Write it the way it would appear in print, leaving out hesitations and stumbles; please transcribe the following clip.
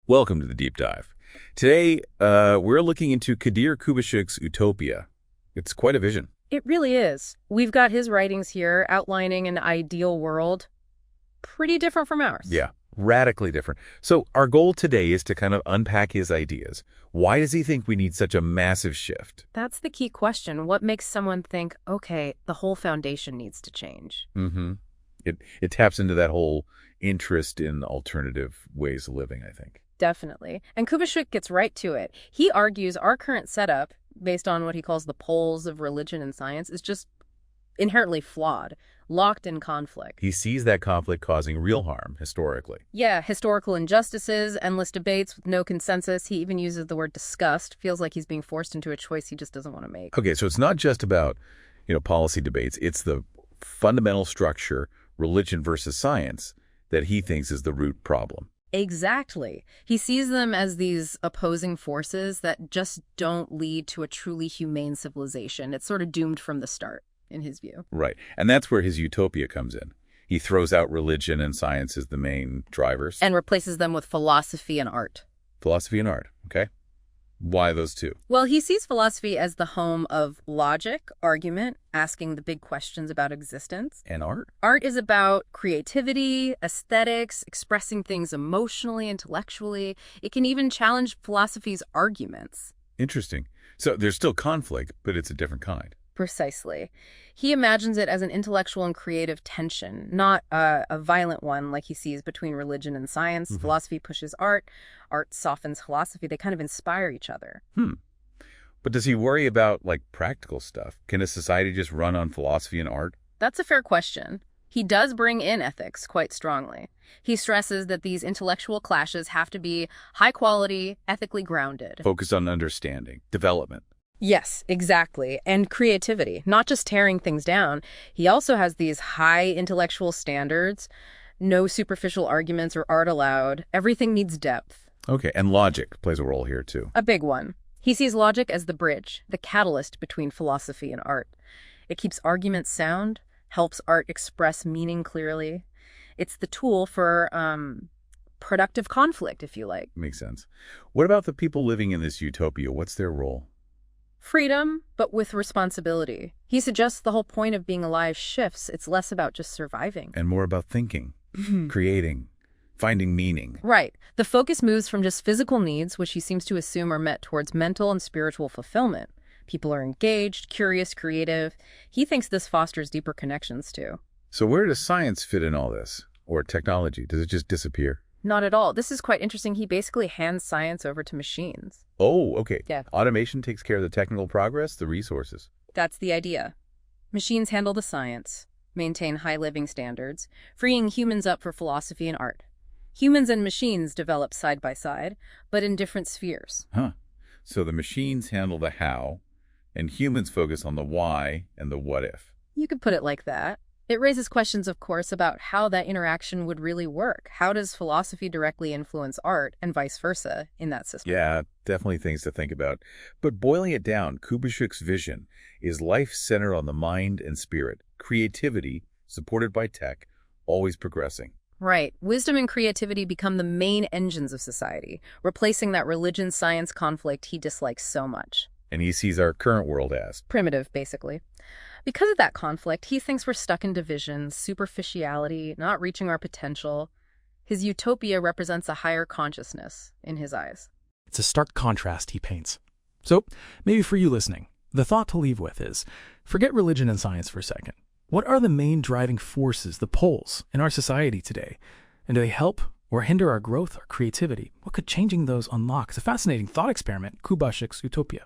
Welcome to the Deep Dive. Today, we're looking into Kadir Kubaşyk's Utopia. It's quite a vision. It really is. We've got his writings here outlining an ideal world pretty different from ours. Yeah, radically different. So our goal today is to kind of unpack his ideas. Why does he think we need such a massive shift? That's the key question. What makes someone think, okay, the whole foundation needs to change? Mm-hmm. It taps into that whole interest in alternative ways of living, I think. Definitely. And Kubaşyk gets right to it. He argues our current setup, based on what he calls the poles of religion and science, is just inherently flawed, locked in conflict. He sees that conflict causing real harm, historically. Yeah, historical injustices, endless debates with no consensus. He even uses the word disgust. Feels like he's being forced into a choice he just doesn't want to make. Okay, so it's not just about, policy debates. It's the fundamental structure, religion versus science, that he thinks is the root problem. Exactly. He sees them as these opposing forces that just don't lead to a truly humane civilization. It's sort of doomed from the start, in his view. Right. And that's where his utopia comes in. He throws out religion and science as the main drivers. And replaces them with philosophy and art. Philosophy and art, okay? Why those two? Well, he sees philosophy as the home of logic, argument, asking the big questions about existence. And art? Art is about creativity, aesthetics, expressing things emotionally, intellectually. It can even challenge philosophy's arguments. Interesting. So there's still conflict, but it's a different kind. Precisely. He imagines it as an intellectual and creative tension, not a violent one like he sees between religion and science. Mm-hmm. Philosophy pushes art. Art softens philosophy. They kind of inspire each other. But does he worry about, practical stuff? Can a society just run on philosophy and art? That's a fair question. He does bring in ethics quite strongly. He stresses that these intellectual clashes have to be high quality, ethically grounded. Focused on understanding, development. Yes, exactly. And creativity, not just tearing things down. He also has these high intellectual standards, no superficial arguments or art allowed. Everything needs depth. Okay, and logic plays a role here too. A big one. He sees logic as the bridge, the catalyst between philosophy and art. It keeps arguments sound, helps art express meaning clearly. It's the tool for productive conflict, if you like. Makes sense. What about the people living in this utopia? What's their role? Freedom, but with responsibility. He suggests the whole point of being alive shifts. It's less about just surviving. And more about thinking, creating, finding meaning. Right. The focus moves from just physical needs, which he seems to assume are met, towards mental and spiritual fulfillment. People are engaged, curious, creative. He thinks this fosters deeper connections, too. So where does science fit in all this? Or technology? Does it just disappear? Not at all. This is quite interesting. He basically hands science over to machines. Oh, okay. Yeah. Automation takes care of the technical progress, the resources. That's the idea. Machines handle the science, maintain high living standards, freeing humans up for philosophy and art. Humans and machines develop side by side, but in different spheres. So the machines handle the how, and humans focus on the why and the what if. You could put it like that. It raises questions, of course, about how that interaction would really work. How does philosophy directly influence art and vice versa in that system? Yeah, definitely things to think about. But boiling it down, Kubaşyk's vision is life centered on the mind and spirit, creativity supported by tech, always progressing. Right. Wisdom and creativity become the main engines of society, replacing that religion-science conflict he dislikes so much. And he sees our current world as primitive, basically. Because of that conflict, he thinks we're stuck in division, superficiality, not reaching our potential. His utopia represents a higher consciousness in his eyes. It's a stark contrast he paints. So, maybe for you listening, the thought to leave with is, forget religion and science for a second. What are the main driving forces, the poles, in our society today? And do they help or hinder our growth, our creativity? What could changing those unlock? It's a fascinating thought experiment, Kubaşyk's Utopia.